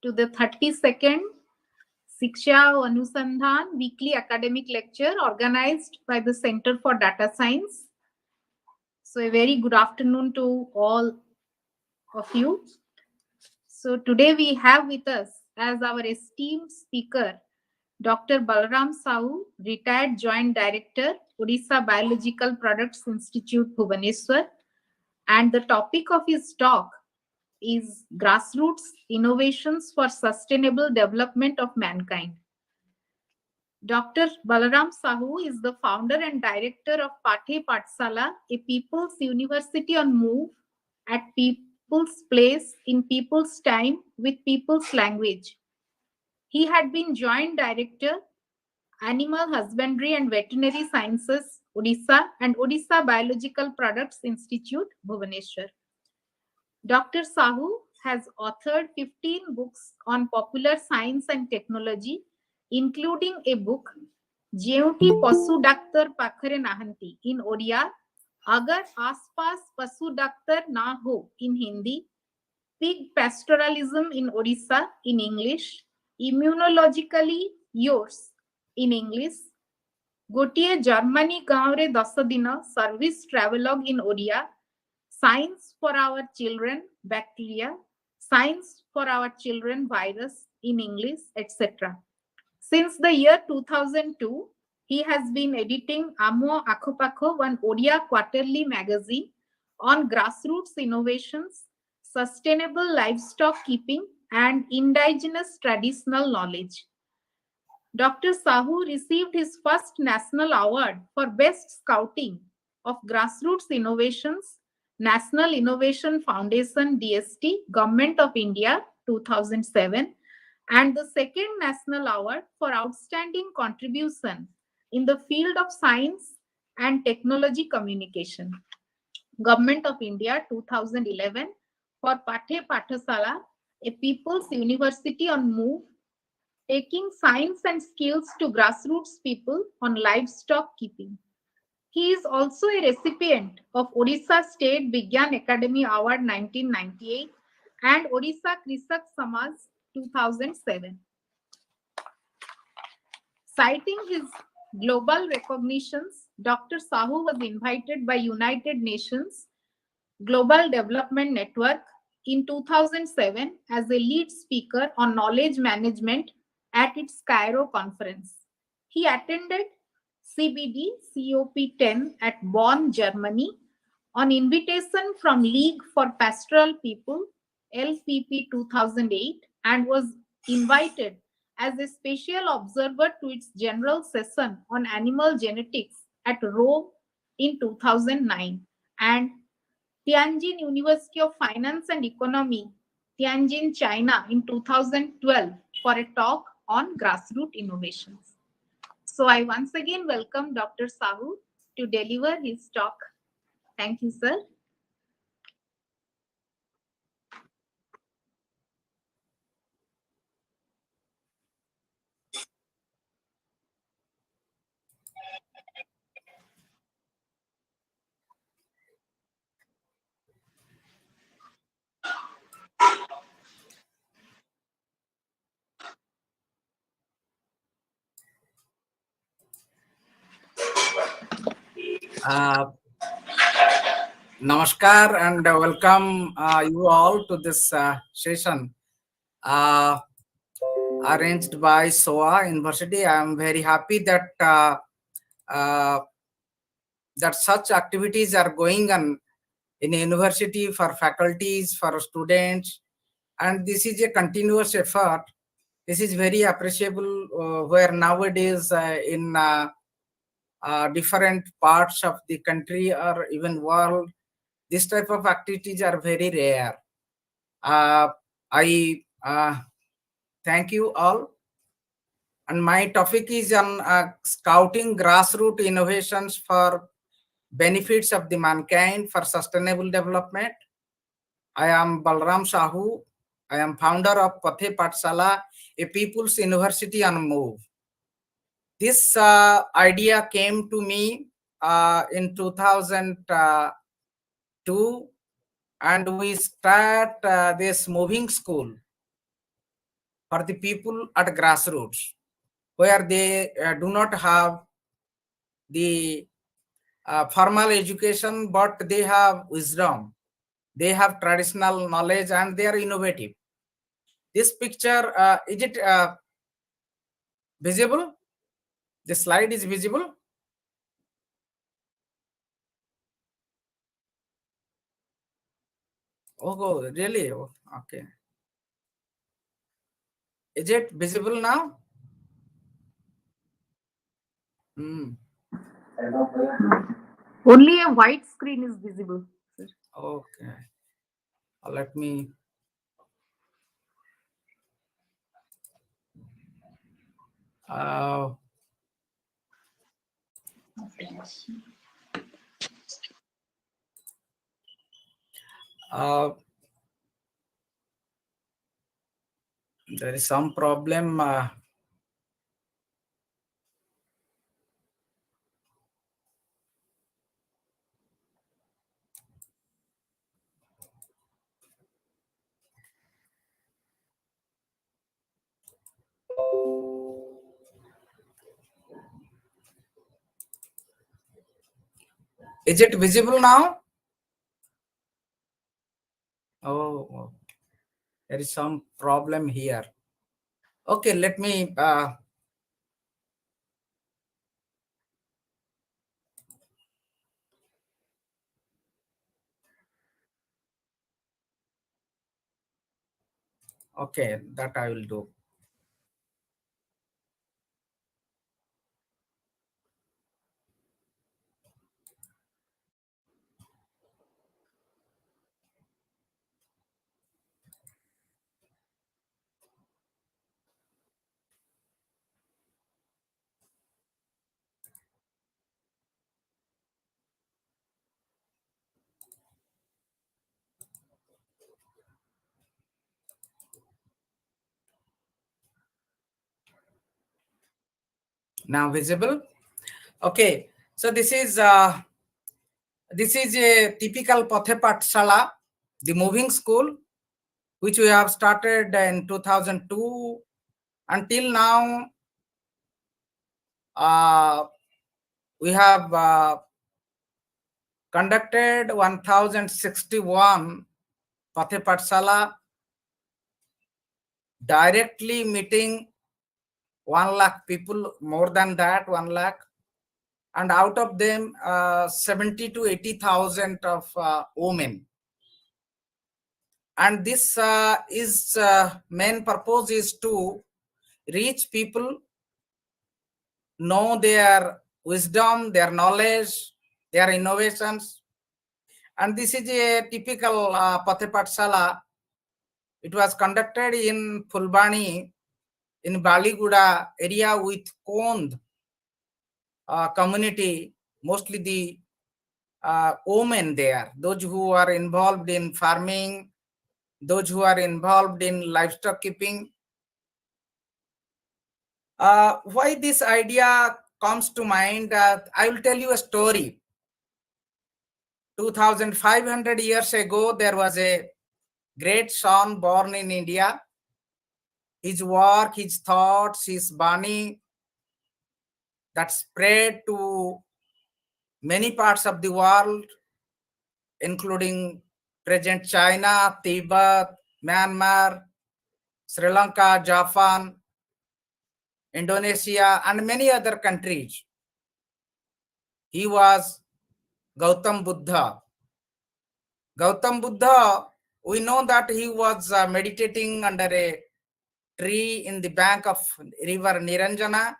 to the 32nd Siksha Anusandhan weekly academic lecture organized by the Center for Data Science. So a very good afternoon to all of you. So today we have with us as our esteemed speaker, Dr. Balaram Sahoo, retired Joint Director, Odisha Biological Products Institute, Bhubaneswar. And the topic of his talk is Grassroots Innovations for Sustainable Development of Mankind. Dr. Balaram Sahoo is the founder and director of Pathe Pathsala, a People's University on Move at People's Place in People's Time with People's Language. He had been Joint Director, Animal Husbandry and Veterinary Sciences, Odisha, and Odisha Biological Products Institute, Bhubaneswar. Dr. Sahoo has authored 15 books on popular science and technology, including a book, Jeuti Pasu Daktar Pakhare Nahanti in Odia, Agar Aspas Pasu Daktar Na Ho in Hindi, Pig Pastoralism in Odisha in English, Immunologically Yours in English, Gotiye Germany Gaure Dasadina Service Travelogue in Odia, Science for Our Children, Bacteria, Science for Our Children, Virus in English, etc. Since the year 2002, he has been editing Amo Akhopakho, one Odia quarterly magazine on grassroots innovations, sustainable livestock keeping, and indigenous traditional knowledge. Dr. Sahoo received his first national award for Best Scouting of Grassroots Innovations, National Innovation Foundation DST, Government of India 2007, and the second national award for outstanding contribution in the field of science and technology communication, Government of India 2011, for Pathe Pathasala, a People's University on Move, taking science and skills to grassroots people on livestock keeping. He is also a recipient of Odisha State Vigyan Academy Award 1998 and Odisha Krisak Samaj 2007. Citing his global recognitions, Dr. Sahoo was invited by United Nations Global Development Network in 2007 as a lead speaker on knowledge management at its Cairo conference. He attended CBD COP10 at Bonn, Germany on invitation from League for Pastoral People, LPP 2008, and was invited as a special observer to its general session on animal genetics at Rome in 2009 and Tianjin University of Finance and Economy, Tianjin, China in 2012 for a talk on grassroots innovations. So I once again welcome Dr. Sahoo to deliver his talk. Thank you, sir. Namaskar and welcome you all to this session arranged by SOA University. I am very happy that that such activities are going on in a university for faculties, for students, and this is a continuous effort. This is very appreciable where nowadays in different parts of the country or even world, this type of activities are very rare. I thank you all. And my topic is on scouting grassroots innovations for benefits of the mankind for sustainable development. I am Balaram Sahoo. I am founder of Pathe Pathsala, a People's University on Move. This idea came to me in 2002, and we start this moving school. for the people at grassroots, where they do not have the formal education, but they have wisdom, they have traditional knowledge, and they are innovative. This picture, is it visible? The slide is visible? Oh, really? Oh, okay. Is it visible now? Hmm. Only a white screen is visible, sir. Okay. Let me. Uh, uh, there is some problem. Is it visible now? Oh, there is some problem here. Okay, let me. Okay, that I will do. Now visible. Okay, so this is a typical Pathe Pathshala, the moving school, which we have started in 2002 until now. We have conducted 1061 Pathe Pathshala, directly meeting 1 lakh people, more than that, 1 lakh. And out of them, 70 to 80,000 of women. And this is main purpose is to reach people, know their wisdom, their knowledge, their innovations. And this is a typical Pathe Pathshala. It was conducted in Fulbani, in Baliguda area with Kond community, mostly the women there, those who are involved in farming, those who are involved in livestock keeping. Why this idea comes to mind? I will tell you a story. 2,500 years ago, there was a great son born in India. His work, his thoughts, his Bani that spread to many parts of the world, including present China, Tibet, Myanmar, Sri Lanka, Japan, Indonesia, and many other countries. He was Gautam Buddha. Gautam Buddha, we know that he was meditating under a tree in the bank of river Niranjana.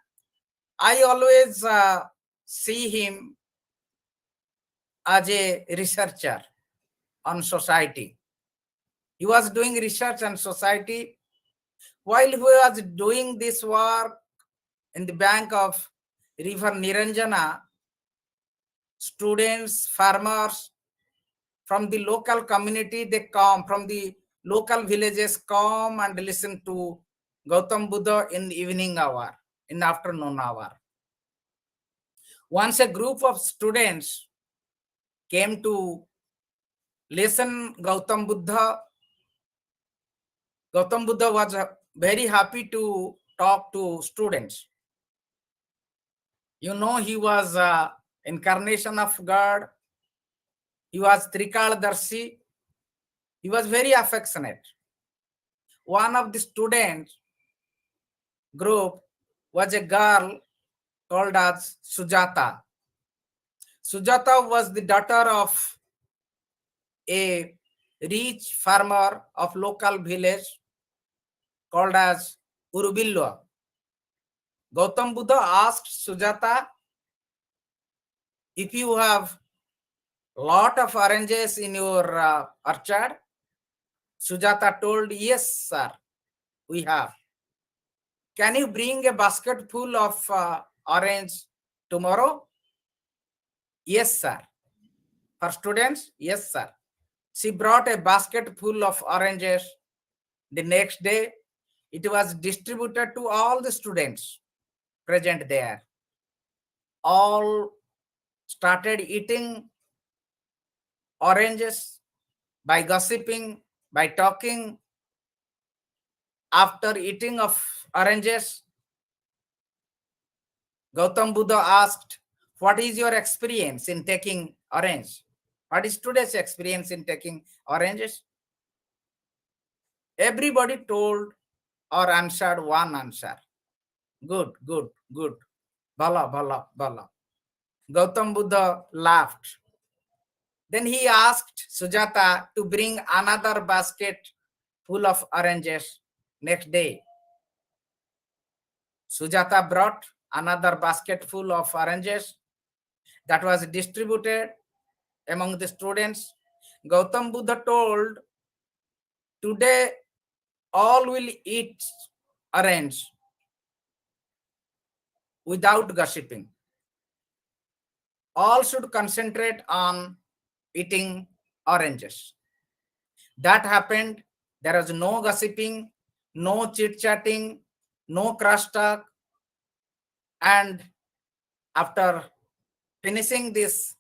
I always see him as a researcher on society. He was doing research on society. While he was doing this work in the bank of river Niranjana, students, farmers from the local community, they come from the local villages, come and listen to Gautam Buddha in the evening hour, in the afternoon hour. Once a group of students came to listen Gautam Buddha. Gautam Buddha was very happy to talk to students. You know, he was incarnation of God. He was Trikaladarshi. He was very affectionate. One of the students group was a girl called as Sujata. Sujata was the daughter of a rich farmer of local village called as Urubilwa. Gautam Buddha asked Sujata, if you have lot of oranges in your orchard? Sujata told, yes, sir, we have. Can you bring a basket full of orange tomorrow? Yes, sir. For students, yes, sir. She brought a basket full of oranges. The next day, it was distributed to all the students present there. All started eating oranges by gossiping, by talking. After eating of oranges, Gautam Buddha asked, what is your experience in taking orange? What is today's experience in taking oranges? Everybody told or answered one answer. Good, good, good. Bala, bala, bala. Gautam Buddha laughed. Then he asked Sujata to bring another basket full of oranges next day. Sujata brought another basket full of oranges that was distributed among the students. Gautam Buddha told, today all will eat orange without gossiping. All should concentrate on eating oranges. That happened. There was no gossiping, no chit-chatting, no cross-talk. And after finishing this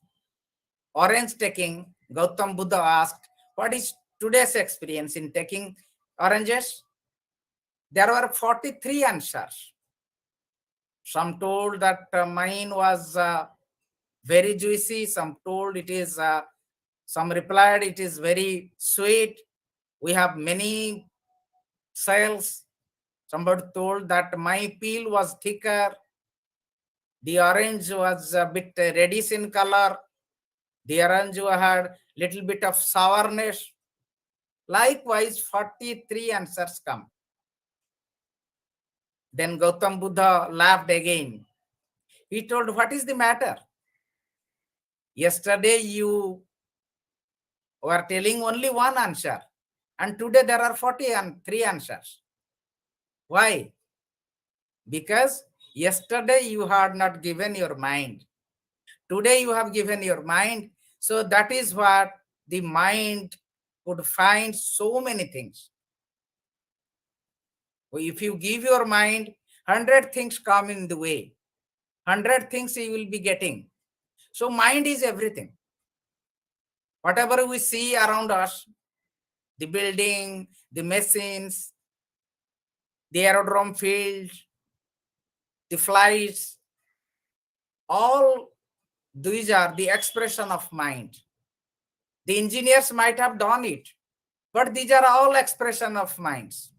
orange taking, Gautam Buddha asked, what is today's experience in taking oranges? There were 43 answers. Some told that mine was very juicy. Some told it is, some replied it is very sweet. We have many cells. Somebody told that my peel was thicker. The orange was a bit reddish in color. The orange had little bit of sourness. Likewise, 43 answers come. Then Gautam Buddha laughed again. He told, what is the matter? Yesterday you were telling only one answer, and today there are 43 answers. Why? Because yesterday you had not given your mind. Today you have given your mind. So that is what the mind could find so many things. If you give your mind, 100 things come in the way. 100 things you will be getting. So mind is everything. Whatever we see around us, the building, the machines, the aerodrome field, the flights, all these are the expression of mind. The engineers might have done it, but these are all expression of minds,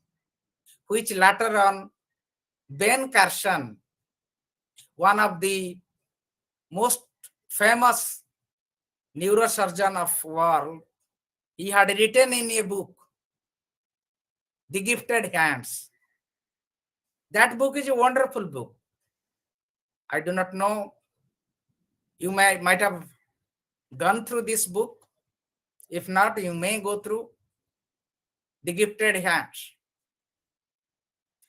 which later on Ben Carson, one of the most famous neurosurgeon of world, he had written in a book, The Gifted Hands. That book is a wonderful book. I do not know, you might have gone through this book. If not, you may go through The Gifted Hands.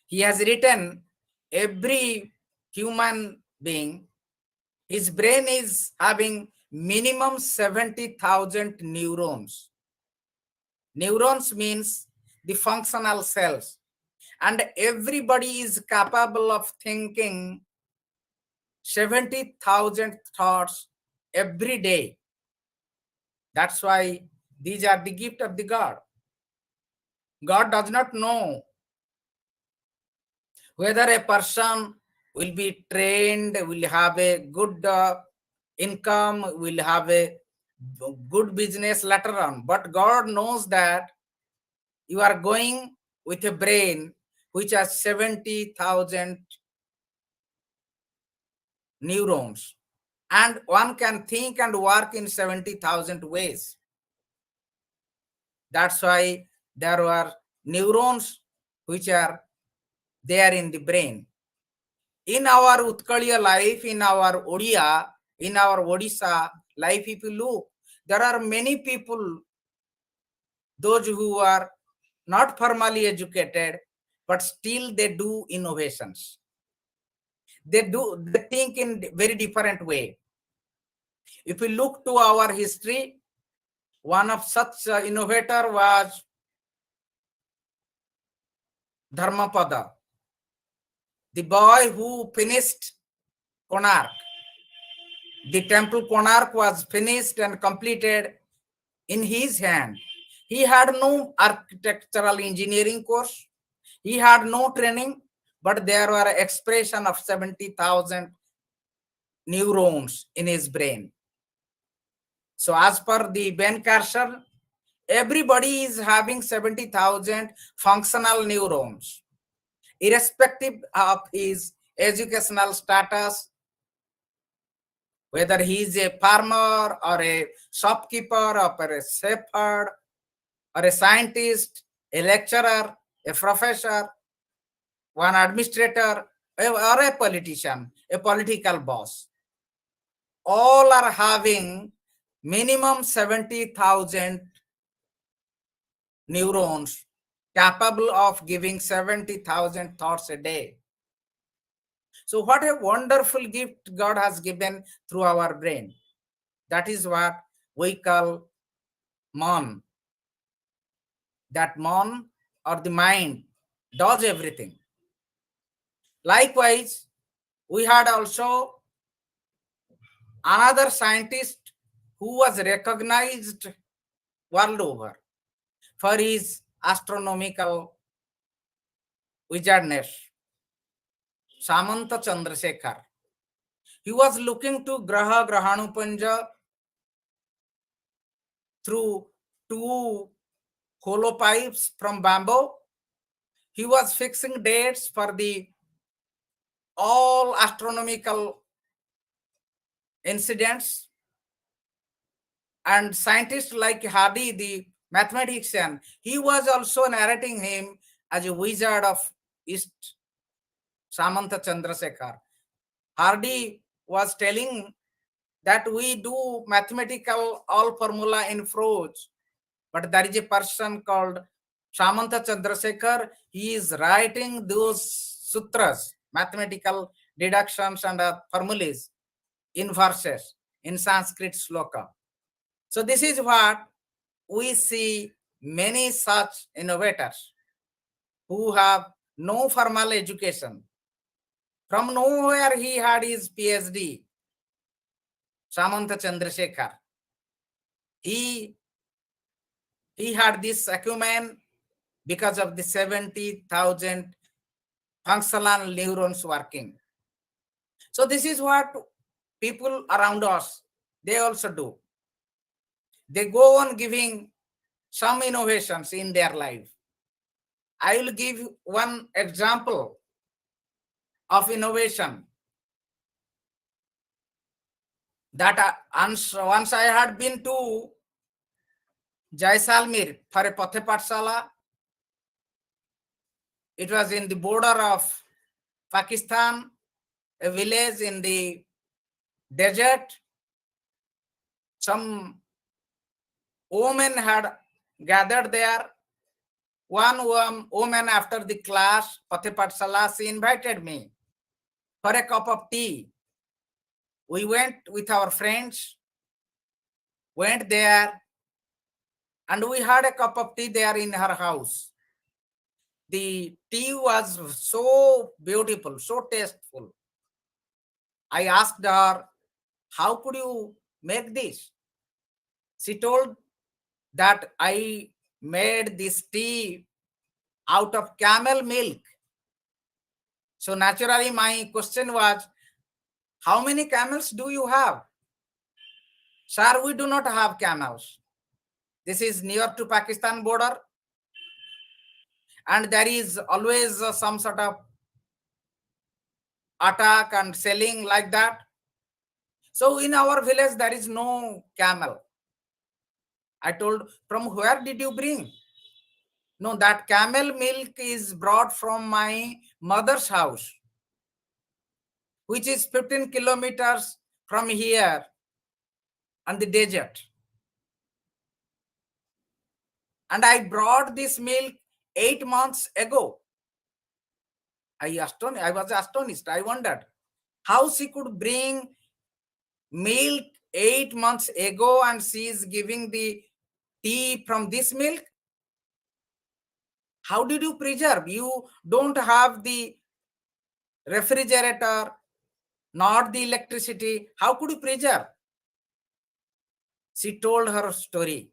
He has written every human being, his brain is having minimum 70,000 neurons. Neurons means the functional cells. And everybody is capable of thinking 70,000 thoughts every day. That's why these are the gift of the God. God does not know Whether a person will be trained, will have a good income, will have a good business later on. But God knows that you are going with a brain which has 70,000 neurons. And one can think and work in 70,000 ways. That's why there are neurons which are there in the brain. In our Utkaliya life, in our Odia, in our Odisha life, if you look, there are many people, those who are not formally educated, but still they do innovations. They think in very different way. If we look to our history, one of such innovator was Dharmapada, the boy who finished Konark. The temple Konark was finished and completed in his hand. He had no architectural engineering course. He had no training, but there were expression of 70,000 neurons in his brain. So as per the Ben Carson, everybody is having 70,000 functional neurons, irrespective of his educational status, whether he is a farmer or a shopkeeper or a shepherd or a scientist, a lecturer, a professor, one administrator, or a politician, a political boss. All are having minimum 70,000 neurons capable of giving 70,000 thoughts a day. So what a wonderful gift God has given through our brain. That is what we call mon. That mon or the mind does everything. Likewise, we had also another scientist who was recognized world over for his astronomical wizardness, Samanta Chandrasekhar. He was looking to Graha Grahanupanja through two hollow pipes from bamboo. He was fixing dates for the all astronomical incidents, and scientists like Hardy, the mathematician, he was also narrating him as a wizard of East, Samanta Chandrasekhar. Hardy was telling that we do mathematical all formula in prose, but there is a person called Samanta Chandrasekhar. He is writing those sutras, mathematical deductions and formulas in verses, in Sanskrit sloka. So this is what we see many such innovators who have no formal education. From nowhere he had his PhD, Samanta Chandrasekhar. He had this acumen because of the 70,000 functional neurons working. So this is what people around us, they also do. They go on giving some innovations in their life. I will give one example of innovation that once I had been to Jaisalmer for a Pathe Pathshala. It was in the border of Pakistan, a village in the desert. Some women had gathered there. One woman after the class, Pathe Pathshala, she invited me for a cup of tea. We went with our friends, went there, and we had a cup of tea there in her house. The tea was so beautiful, so tasteful. I asked her, how could you make this? She told that I made this tea out of camel milk. So naturally, my question was, how many camels do you have? Sir, we do not have camels. This is near to Pakistan border, and there is always some sort of attack and selling like that. So in our village, there is no camel. I told, from where did you bring? No, that camel milk is brought from my mother's house, which is 15 kilometers from here on the desert. And I brought this milk 8 months ago. I was astonished. I wondered how she could bring milk 8 months ago and she is giving the tea from this milk. How did you preserve? You don't have the refrigerator, not the electricity. How could you preserve? She told her story.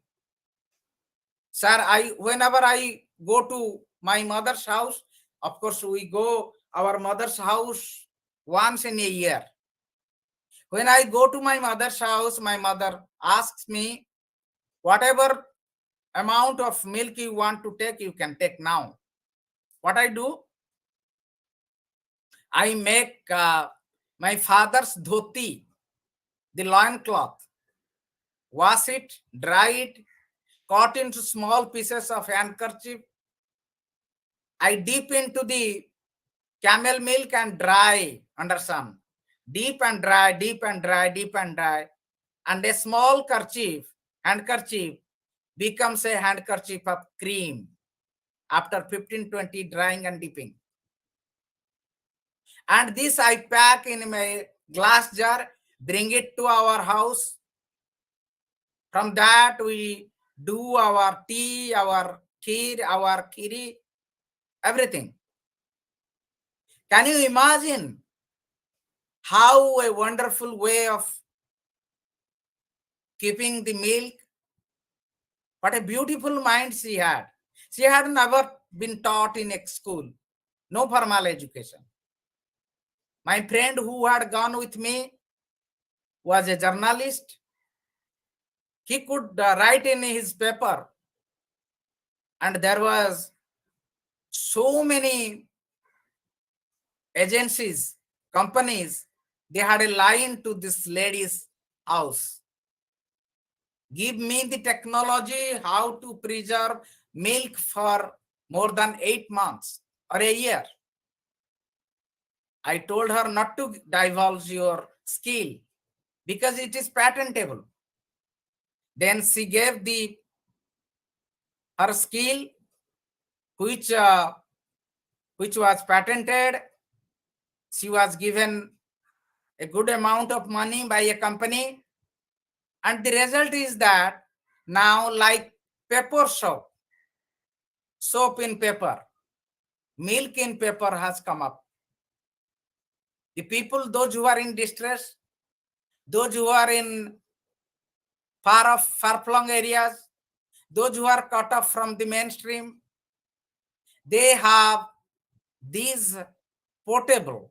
Sir, whenever I go to my mother's house, of course we go our mother's house once in a year. When I go to my mother's house, my mother asks me, whatever amount of milk you want to take, you can take now. What I do? I make my father's dhoti, the loin cloth, wash it, dry it, cut into small pieces of handkerchief. I dip into the camel milk and dry under sun. Deep and dry, deep and dry, deep and dry. And a small handkerchief becomes a handkerchief of cream after 15-20 drying and dipping. And this I pack in my glass jar, bring it to our house. From that we do our tea, our kheer, our kiri, everything. Can you imagine how a wonderful way of keeping the milk? What a beautiful mind she had. She had never been taught in a school, no formal education. My friend who had gone with me was a journalist. He could write in his paper, and there was so many agencies, companies, they had a line to this lady's house. Give me the technology how to preserve milk for more than 8 months or a year. I told her not to divulge your skill because it is patentable. Then she gave her skill, which was patented. She was given a good amount of money by a company, and the result is that now, like paper soap in paper, milk in paper has come up. The people, those who are in distress, those who are in far-flung areas, those who are cut off from the mainstream, they have these portable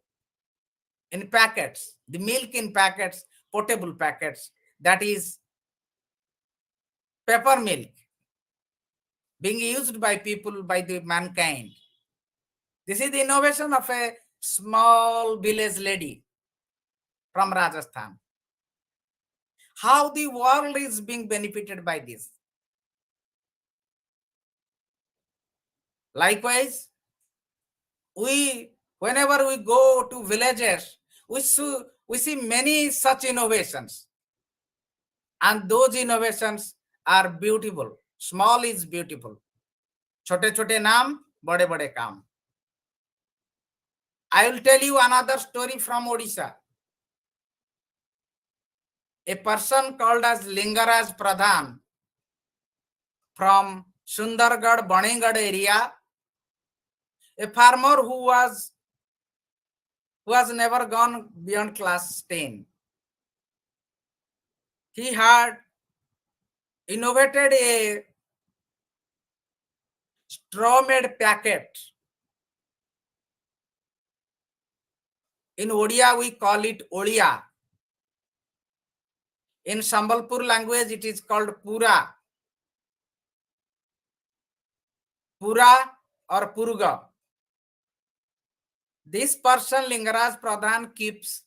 in packets, the milk in packets, portable packets, that is pepper milk, being used by people, by the mankind. This is the innovation of a small village lady from Rajasthan. How the world is being benefited by this. Likewise, whenever we go to villages, we see many such innovations. And those innovations are beautiful. Small is beautiful. Chote chote naam, bade bade kaam. I will tell you another story from Odisha. A person called as Lingaraj Pradhan from Sundargarh, Banigad area, a farmer who has never gone beyond class 10. He had innovated a straw-made packet In Odia, we call it Odia. In Sambalpur language, it is called Pura. Pura or Puruga. This person, Lingaraj Pradhan, keeps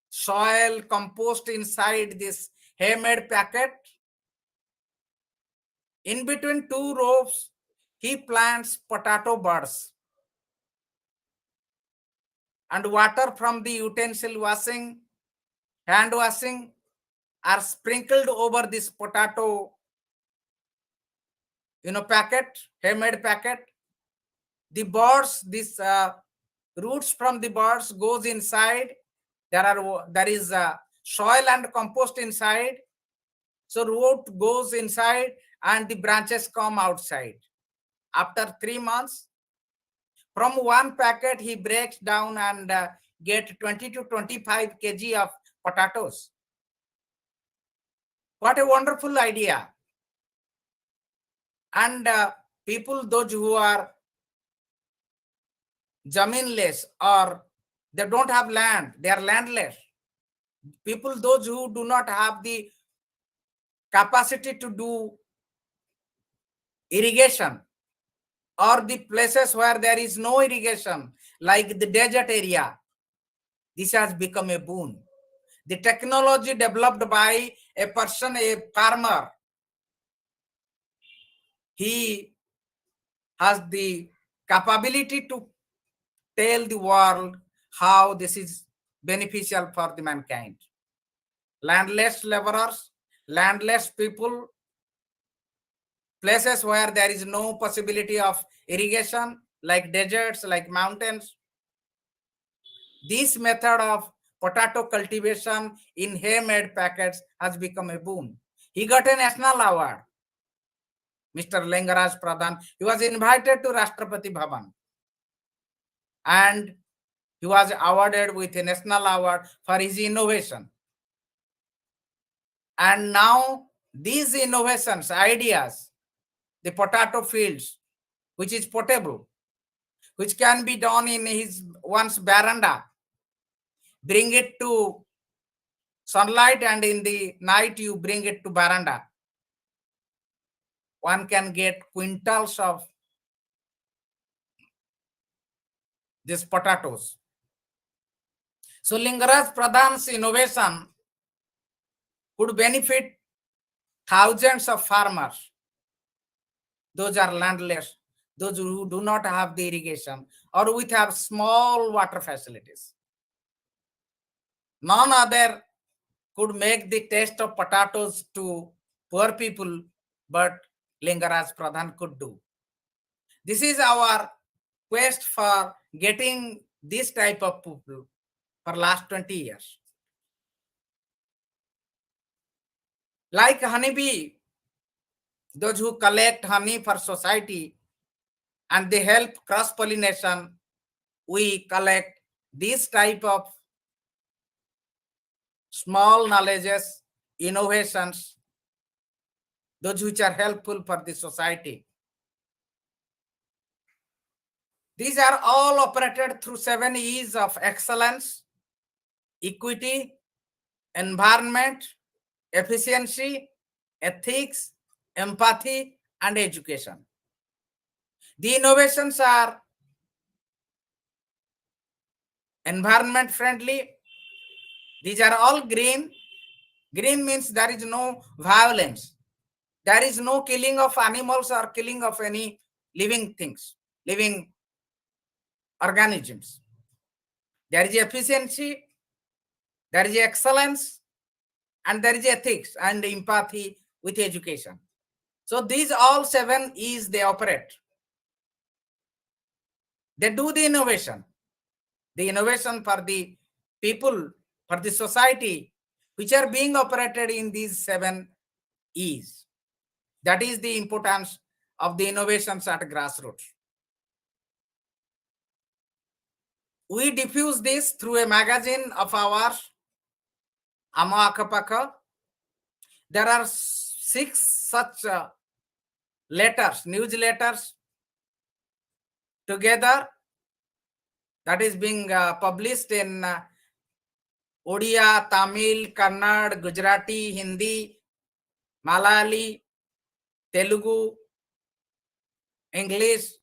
soil, compost inside this hay-made packet. In between two rows, he plants potato buds. And water from the utensil washing, hand washing, are sprinkled over this potato, packet, hay-made packet. The buds, this roots from the buds goes inside. There is soil and compost inside. So root goes inside and the branches come outside. After 3 months, from one packet, he breaks down and get 20 to 25 kg of potatoes. What a wonderful idea. And people, those who are jaminless or they don't have land, they are landless. People, those who do not have the capacity to do irrigation, or the places where there is no irrigation, like the desert area, this has become a boon. The technology developed by a person, a farmer, he has the capability to tell the world how this is beneficial for the mankind. Landless laborers, landless people, places where there is no possibility of irrigation, like deserts, like mountains. This method of potato cultivation in hay-made packets has become a boon. He got a national award. Mr. Lingaraj Pradhan, he was invited to Rashtrapati Bhavan and he was awarded with a national award for his innovation. And now these innovations, ideas, the potato fields, which is portable, which can be done in his one's veranda, bring it to sunlight and in the night you bring it to veranda. One can get quintals of these potatoes. So Lingaraj Pradhan's innovation could benefit thousands of farmers. Those are landless, those who do not have the irrigation or which have small water facilities. None other could make the taste of potatoes to poor people, but Lingaraj Pradhan could do. This is our quest for getting this type of people for last 20 years. Like honeybee, those who collect honey for society and they help cross-pollination, we collect this type of small knowledges, innovations, those which are helpful for the society. These are all operated through 7 E's of excellence: equity, environment, efficiency, ethics, empathy, and education. The innovations are environment friendly. These are all green. Green means there is no violence. There is no killing of animals or killing of any living things, living organisms. There is efficiency, there is excellence, and there is ethics and empathy with education. So these all 7 E's they operate. They do the innovation for the people, for the society, which are being operated in these 7 E's. That is the importance of the innovations at grassroots. We diffuse this through a magazine of ours, Amo Akapaka. There are 6 such newsletters together that is being published in Odia, Tamil, Kannada, Gujarati, Hindi, Malayali, Telugu, English,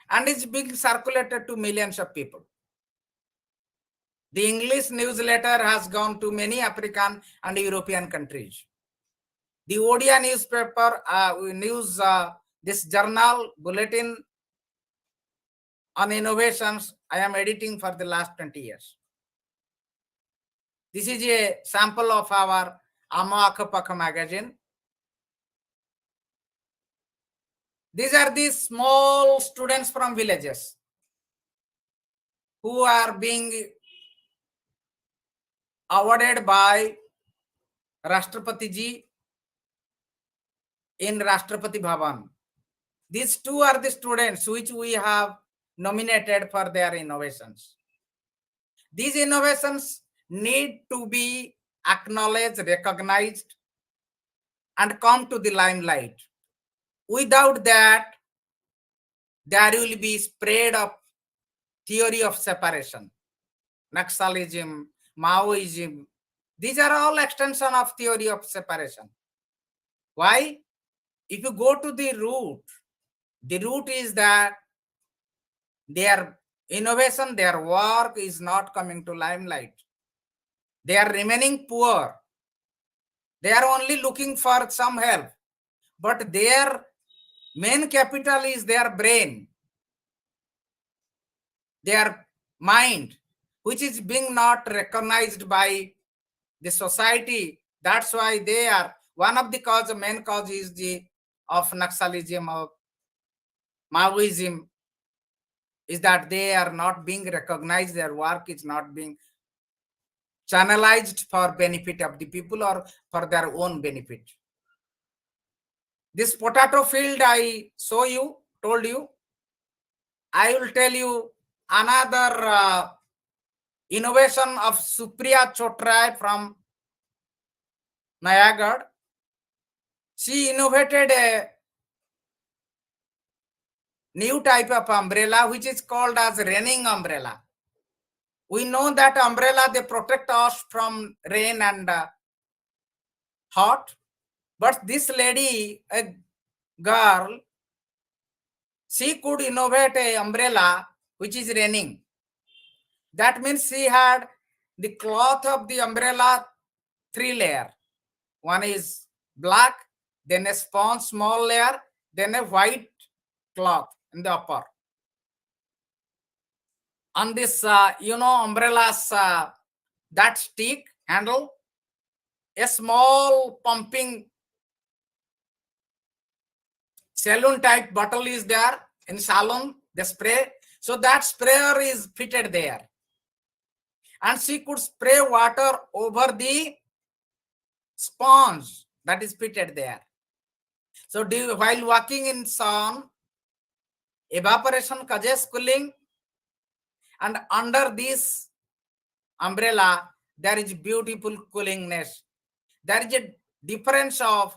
and it's being circulated to millions of people. The English newsletter has gone to many African and European countries. The Odia newspaper, this journal, bulletin on innovations, I am editing for the last 20 years. This is a sample of our Amma Akapaka magazine. These are the small students from villages who are being awarded by Rashtrapati ji in Rashtrapati Bhavan. These two are the students which we have nominated for their innovations. These innovations need to be acknowledged, recognized, and come to the limelight. Without that, there will be spread of theory of separation, Naxalism, Maoism. These are all extension of theory of separation. Why? If you go to the root is that their innovation, their work is not coming to limelight. They are remaining poor. They are only looking for some help. But their main capital is their brain, their mind, which is being not recognized by the society. That's why they are one of the cause, the main cause is of Naxalism, of Maoism, is that they are not being recognized, their work is not being channelized for benefit of the people or for their own benefit. This potato field I told you, I will tell you another innovation of Supriya Chotrai from Nayagarh. She innovated a new type of umbrella which is called as raining umbrella. We know that umbrella, they protect us from rain and hot. But this lady, a girl, she could innovate a umbrella which is raining. That means she had the cloth of the umbrella 3 layer. One is black, then a sponge small layer, then a white cloth in the upper. On this, umbrellas, that stick handle, a small pumping saloon type bottle is there in salon, the spray. So that sprayer is fitted there. And she could spray water over the sponge that is fitted there. So while walking in sun, evaporation causes cooling, and under this umbrella, there is beautiful coolingness. There is a difference of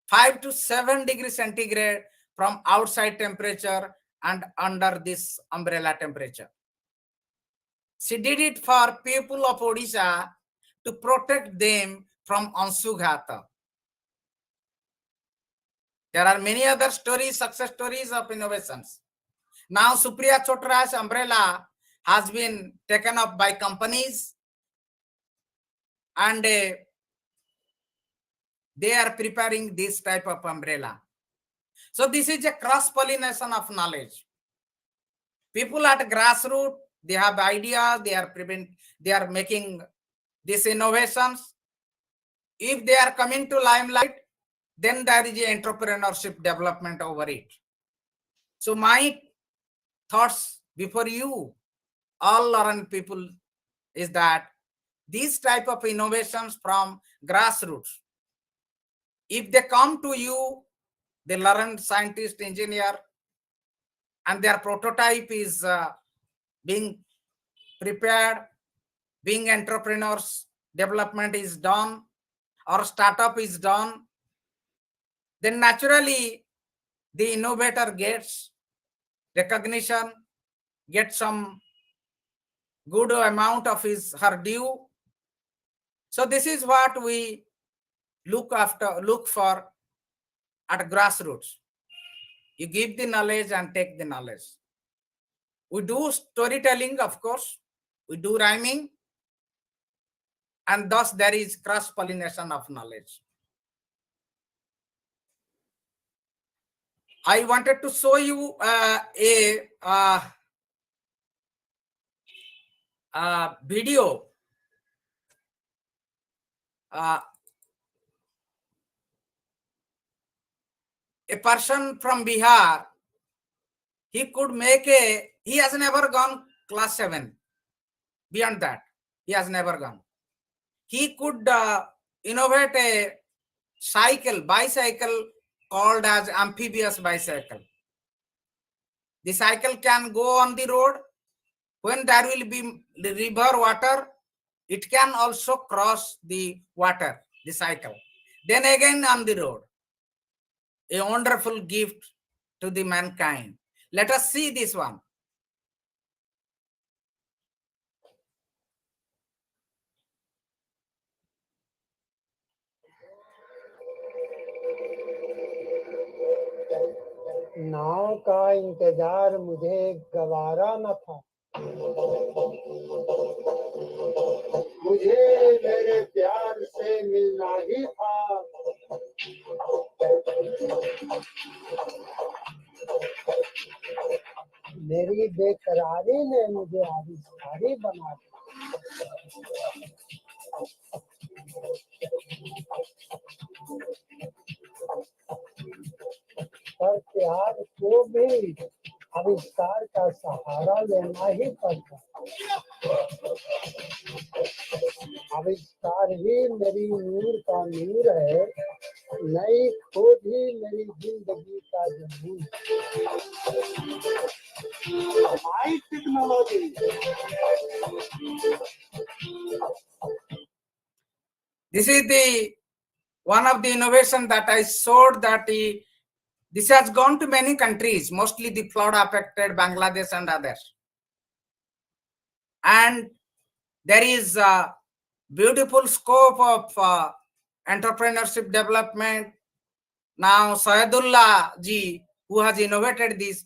5 to 7 degrees centigrade from outside temperature and under this umbrella temperature. She did it for people of Odisha to protect them from Ansughata. There are many other stories, success stories of innovations. Now Supriya Chotrai's umbrella has been taken up by companies, and they are preparing this type of umbrella. So this is a cross-pollination of knowledge. People at grassroots, they have ideas, they are making these innovations. If they are coming to limelight, then there is a entrepreneurship development over it. So my thoughts before you, all learned people, is that these type of innovations from grassroots, if they come to you, the learned scientist, engineer, and their prototype is being prepared, being entrepreneurs, development is done, or startup is done, then naturally the innovator gets recognition, gets some good amount of her due. So this is what we look for at grassroots. You give the knowledge and take the knowledge. We do storytelling, of course. We do rhyming. And thus there is cross-pollination of knowledge. I wanted to show you a video. A person from Bihar, he has never gone class 7. Beyond that, he has never gone. He could innovate a bicycle called as amphibious bicycle. The cycle can go on the road. When there will be the river water, it can also cross the water, the cycle. Then again on the road. A wonderful gift to the mankind. Let us see this one. नाव का इंतजार मुझे गवारा न था, मुझे मेरे प्यार से मिलना ही था। मेरी बेकरारी ने मुझे आविष्कारी बना दिया। पर प्यार को भी आविष्कार का सहारा लेना ही पड़ता। आविष्कार ही मेरी नूर का नूर है, नई खोज ही मेरी जिंदगी का जरूर। High technology. This is one of the innovations that I showed that this has gone to many countries, mostly the flood affected Bangladesh and others. And there is a beautiful scope of entrepreneurship development. Now, Sayadullah ji, who has innovated this,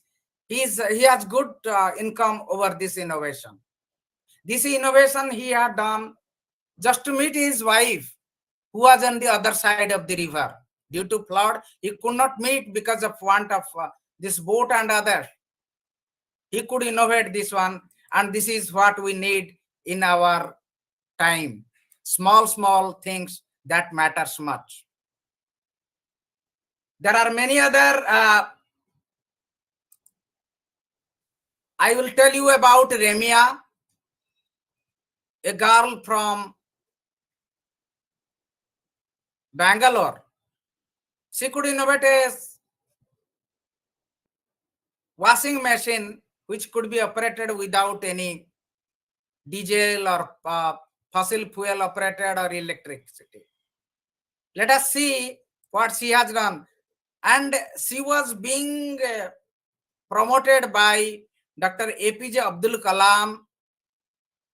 he has good income over this innovation. This innovation he had done just to meet his wife, who was on the other side of the river. Due to flood, he could not meet because of want of this boat and other. He could innovate this one, and this is what we need in our time. Small things that matters much. There are many other, I will tell you about Remia, a girl from Bangalore. She could innovate a washing machine which could be operated without any diesel or fossil fuel operated or electricity. Let us see what she has done. And she was being promoted by Dr. APJ Abdul Kalam.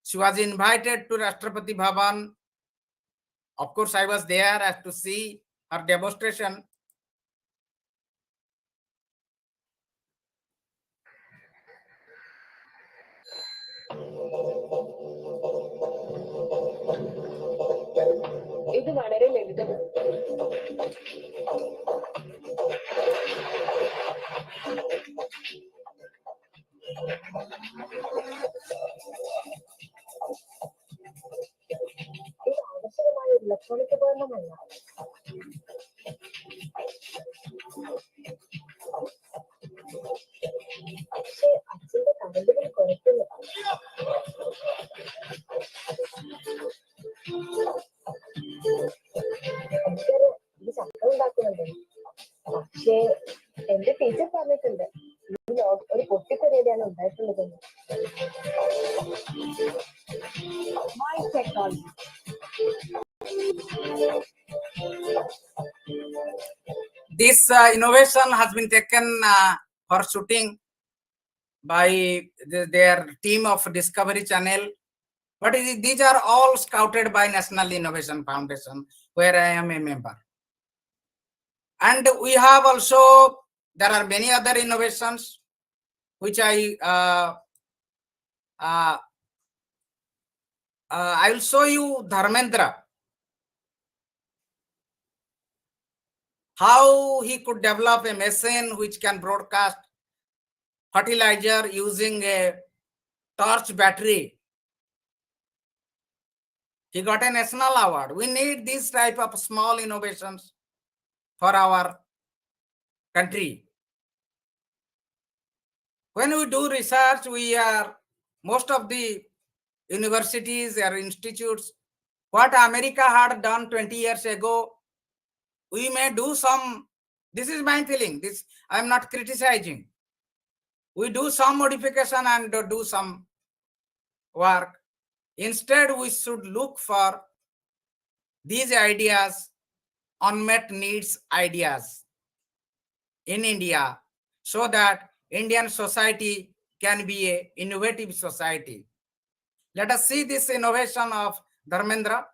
She was invited to Rashtrapati Bhavan. Of course, I was there as to see her demonstration. ഇത് വളരെ ലളിതമാണ്. ഇത് ആവശ്യമായ electronic ഉപകരണമല്ല. പക്ഷേ അച്ഛന്റെ കറണ്ടുകൾ കുറയ്ക്കുന്നു. എനിക്കറിയാം ഇത് ശബ്ദം ഉണ്ടാക്കുന്നുണ്ട്. പക്ഷേ എന്റെ ടീച്ചർ പറഞ്ഞിട്ടുണ്ട് ഈ ഒരു പൊട്ടിത്തെറിയാണ് ഉണ്ടായിട്ടുള്ളതെന്ന്. My technology. This innovation has been taken for shooting by their team of Discovery Channel. But these are all scouted by National Innovation Foundation, where I am a member. And we have also, there are many other innovations which I will show you Dharmendra, how he could develop a machine which can broadcast fertilizer using a torch battery. He got a national award. We need this type of small innovations for our country. When we do research, most of the universities or institutes, what America had done 20 years ago, we may do some, this is my feeling, this I am not criticizing. We do some modification and do some work. Instead, we should look for these ideas, unmet needs ideas in India, so that Indian society can be an innovative society. Let us see this innovation of Dharmendra.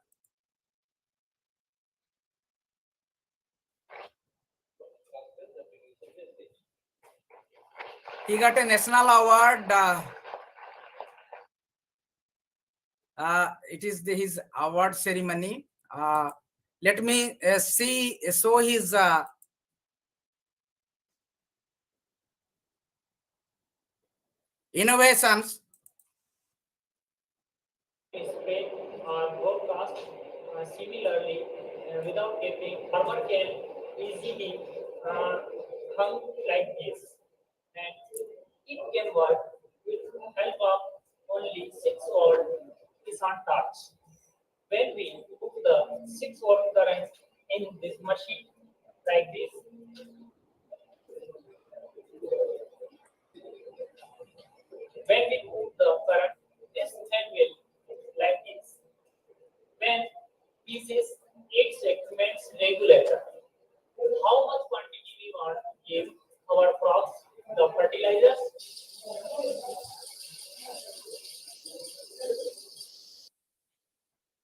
He got a national award. It is his award ceremony. Let me show his innovations. Spread or broadcast similarly without getting farmer can easily hung like this, and it can work with help of only 6 volt is on touch. When we put the 6 volt current in this machine like this, when we put the current, this thing will like this. When this is 8 segments regulator, how much quantity we want to give our crops the fertilizers.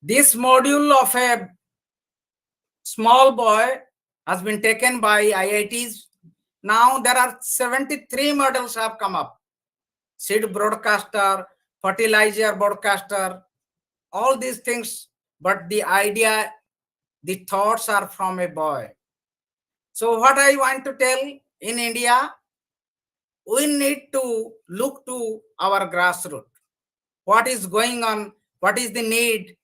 This module of a small boy has been taken by IITs. Now there are 73 models have come up. Seed broadcaster, fertilizer broadcaster, all these things, but the idea, the thoughts are from a boy. So what I want to tell, in India, we need to look to our grassroots. What is going on? What is the need?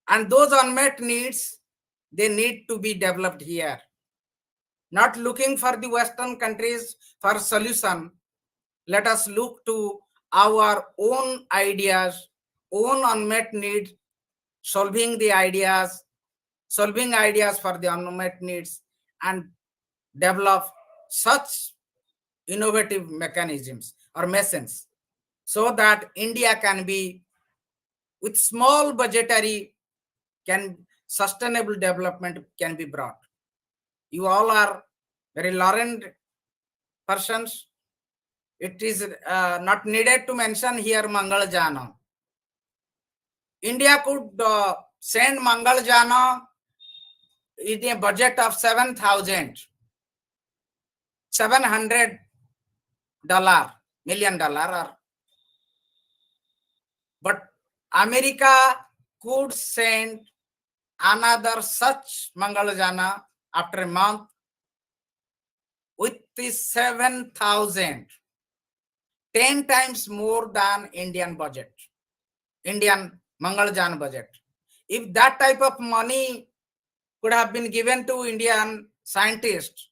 And those unmet needs, they need to be developed here. Not looking for the Western countries for solution. Let us look to our own ideas, own unmet needs, solving ideas for the unmet needs, and develop such innovative mechanisms or machines, so that India can be, with small budgetary, sustainable development can be brought. You all are very learned persons. It is not needed to mention here Mangaljana. India could send Mangaljana in a budget of $700 million, but America could send another such Mangaljana after a month with the 7,000, 10 times more than Indian budget, Indian Mangaljana budget. If that type of money could have been given to Indian scientists,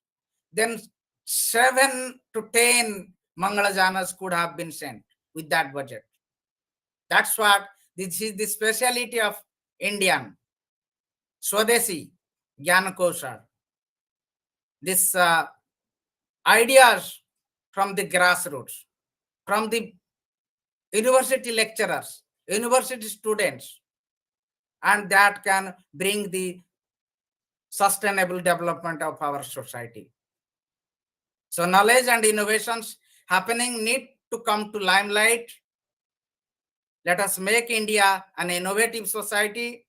then 7 to 10 Mangalajanas could have been sent with that budget. That's what, this is the speciality of Indian Swadeshi Gyan Koshal. This ideas from the grassroots, from the university lecturers, university students, and that can bring the sustainable development of our society. So knowledge and innovations happening need to come to limelight. Let us make India an innovative society.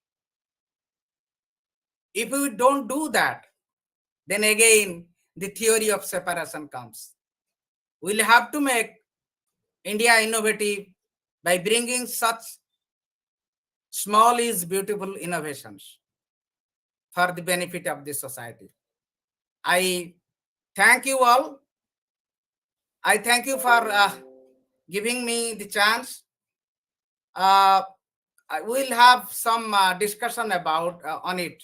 If we don't do that, then again the theory of separation comes. We'll have to make India innovative by bringing such small is beautiful innovations for the benefit of the society. I thank you all. I thank you for giving me the chance. I will have some discussion about on it.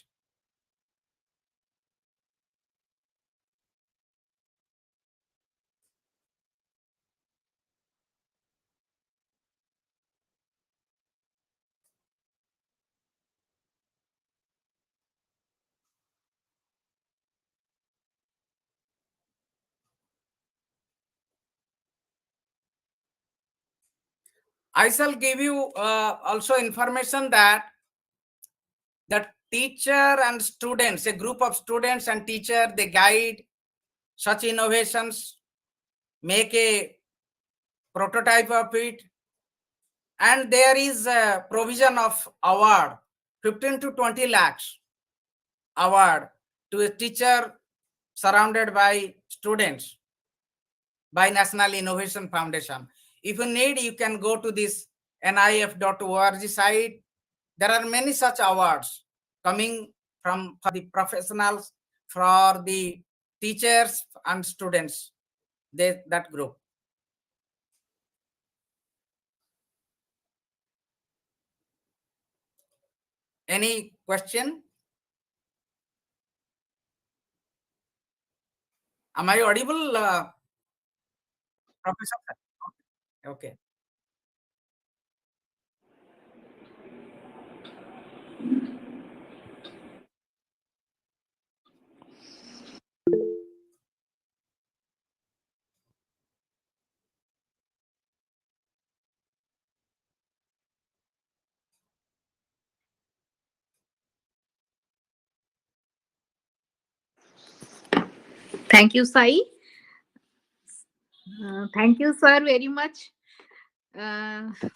I shall give you also information that the teacher and students, a group of students and teacher, they guide such innovations, make a prototype of it, and there is a provision of award, 15 to 20 lakhs award to a teacher surrounded by students by National Innovation Foundation. If you need, you can go to this nif.org site. There are many such awards coming from for the professionals, for the teachers and students, that group. Any question? Am I audible, Professor? Okay. Thank you, Sai. Thank you, sir, very much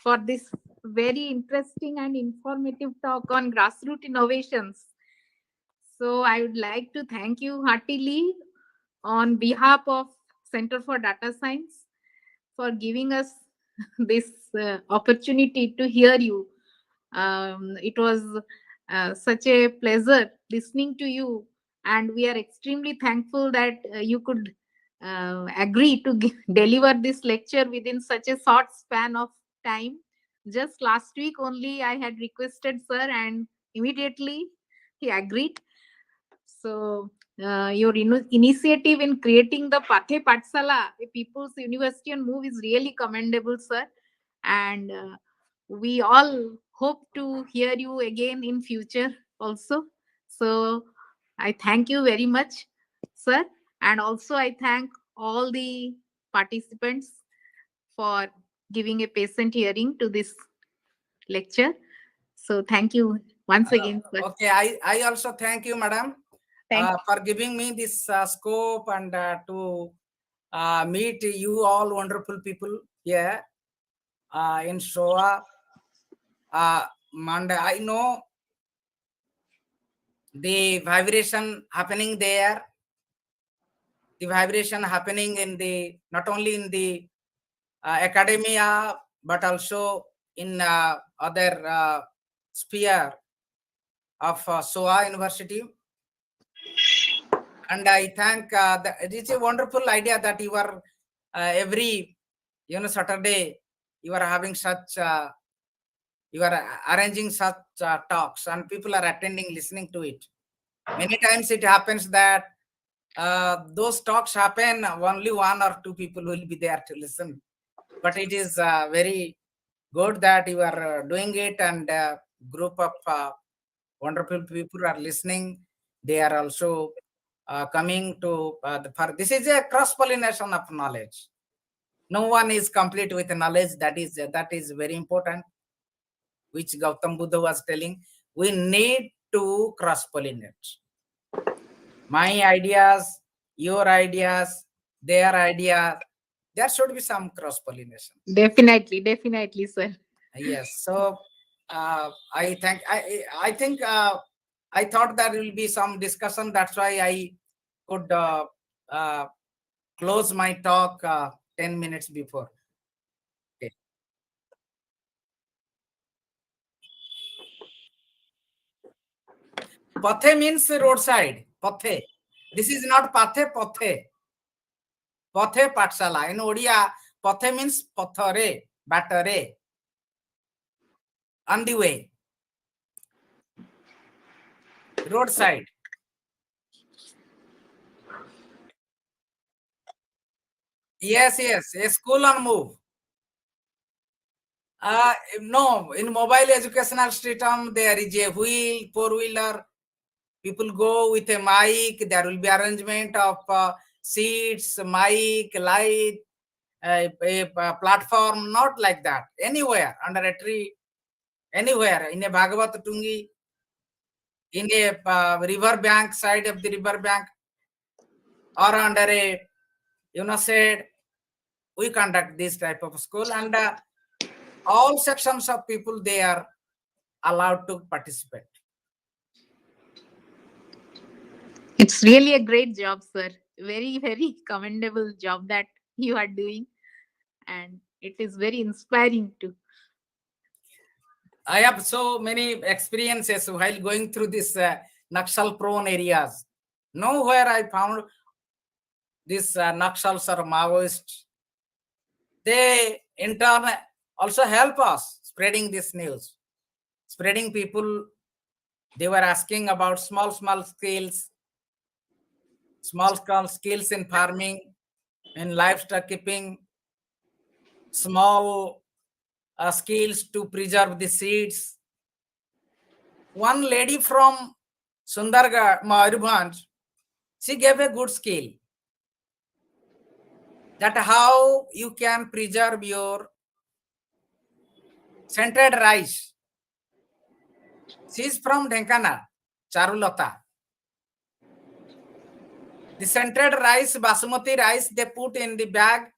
for this very interesting and informative talk on grassroots innovations. So I would like to thank you heartily on behalf of Center for Data Science for giving us this opportunity to hear you. It was such a pleasure listening to you, and we are extremely thankful that you could agree to deliver this lecture within such a short span of time. Just last week only, I had requested sir, and immediately he agreed. So, your initiative in creating the Pathe Patsala, a People's University and Move, is really commendable, sir. And we all hope to hear you again in future also. So, I thank you very much, sir. And also, I thank all the participants for giving a patient hearing to this lecture. So, thank you once again, sir. Okay, I also thank you, madam, for giving me this scope and to meet you all wonderful people here in SOA. And I know the vibration happening there, the vibration happening in the not only in the academia but also in other sphere of SOA University. And I thank it's a wonderful idea that you are every Saturday you are having such you are arranging such talks and people are attending, listening to it. Many times it happens that those talks happen, only one or two people will be there to listen. But it is very good that you are doing it, and group of wonderful people are listening. They are also coming to this is a cross pollination of knowledge. No one is complete with knowledge. That is very important, which Gautam Buddha was telling. We need to cross pollinate. My ideas, your ideas, their ideas, there should be some cross pollination. Definitely, sir. Yes. So I think I thought there will be some discussion. That's why I could uh, close my talk 10 minutes before. Okay. Pathe means roadside. Pathe. This is not pathe, pathe. Pathe patshala. In Odia, pathe means pathare, battere. On the way. Roadside. Yes, yes. A school on move. No, in mobile educational system, there is a wheel, four-wheeler. People go with a mic. There will be arrangement of seats, mic, light, a platform. Not like that. Anywhere, under a tree, anywhere, in a Bhagavat Tungi, in a river bank, side of the river bank, or under a, said, we conduct this type of school. And all sections of people, they are allowed to participate. It's really a great job, sir. Very commendable job that you are doing. And it is very inspiring too. I have so many experiences while going through this Naxal prone areas. Nowhere I found these Naxals or Maoists. They in turn also help us spreading this news, spreading people. They were asking about small skills, small skills in farming, in livestock keeping, small skills to preserve the seeds. One lady from Sundargarh, Mayurbhanj, she gave a good skill that how you can preserve your scented rice. She is from Dhenkana, Charulata. The scented rice, basmati rice, they put in the bag,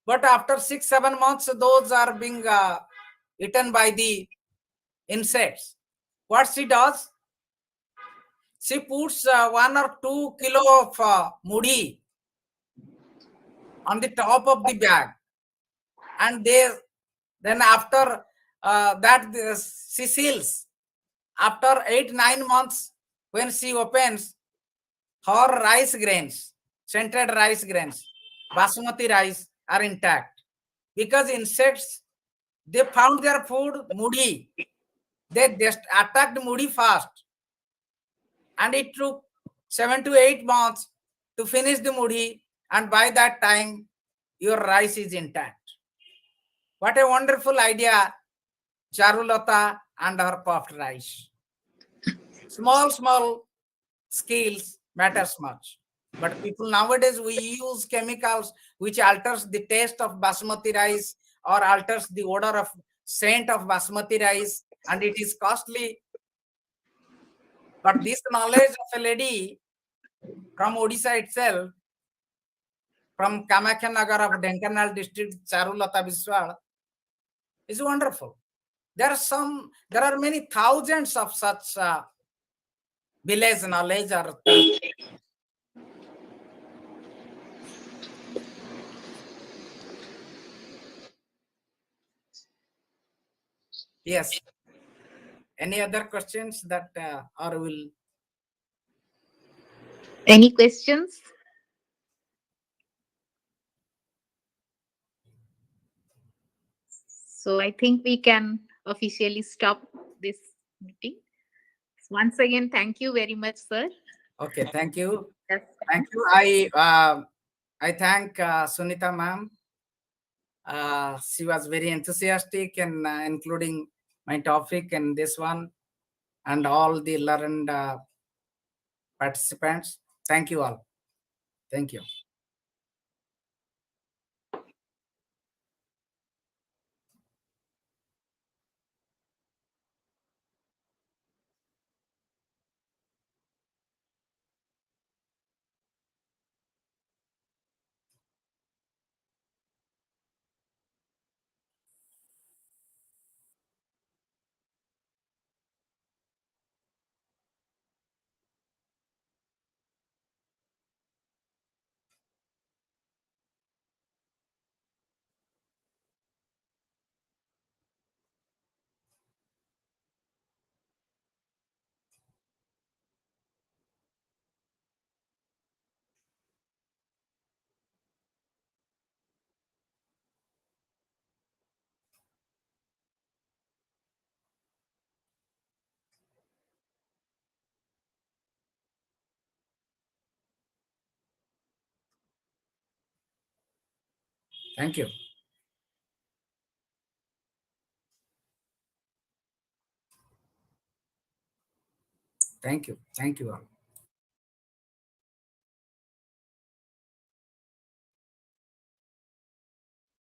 but after 6-7 months, those are being eaten by the insects. What she does? She puts 1 or 2 kilo of mudi on the top of the bag, and then after that she seals. After 8-9 months, when she opens, her rice grains, scented rice grains, basmati rice are intact, because insects, they found their food mudi. They just attacked mudi fast, and it took 7 to 8 months to finish the mudi, and by that time your rice is intact. What a wonderful idea, Charulata and her puffed rice. Small skills matters much. But people nowadays, we use chemicals which alters the taste of basmati rice or alters the odor of scent of basmati rice, and it is costly. But this knowledge of a lady from Odisha itself, from Kamakya Nagar of Dhenkanal district, Charulata Biswal, is wonderful. There are many thousands of such village knowledge or yes. Any other questions that or will? Any questions? So I think we can officially stop this meeting. Once again, thank you very much, sir. Okay, thank you. Yes. Thank you. I thank Sunita ma'am. She was very enthusiastic and including my topic and this one, and all the learned participants. Thank you all. Thank you. Thank you. Thank you. Thank you all.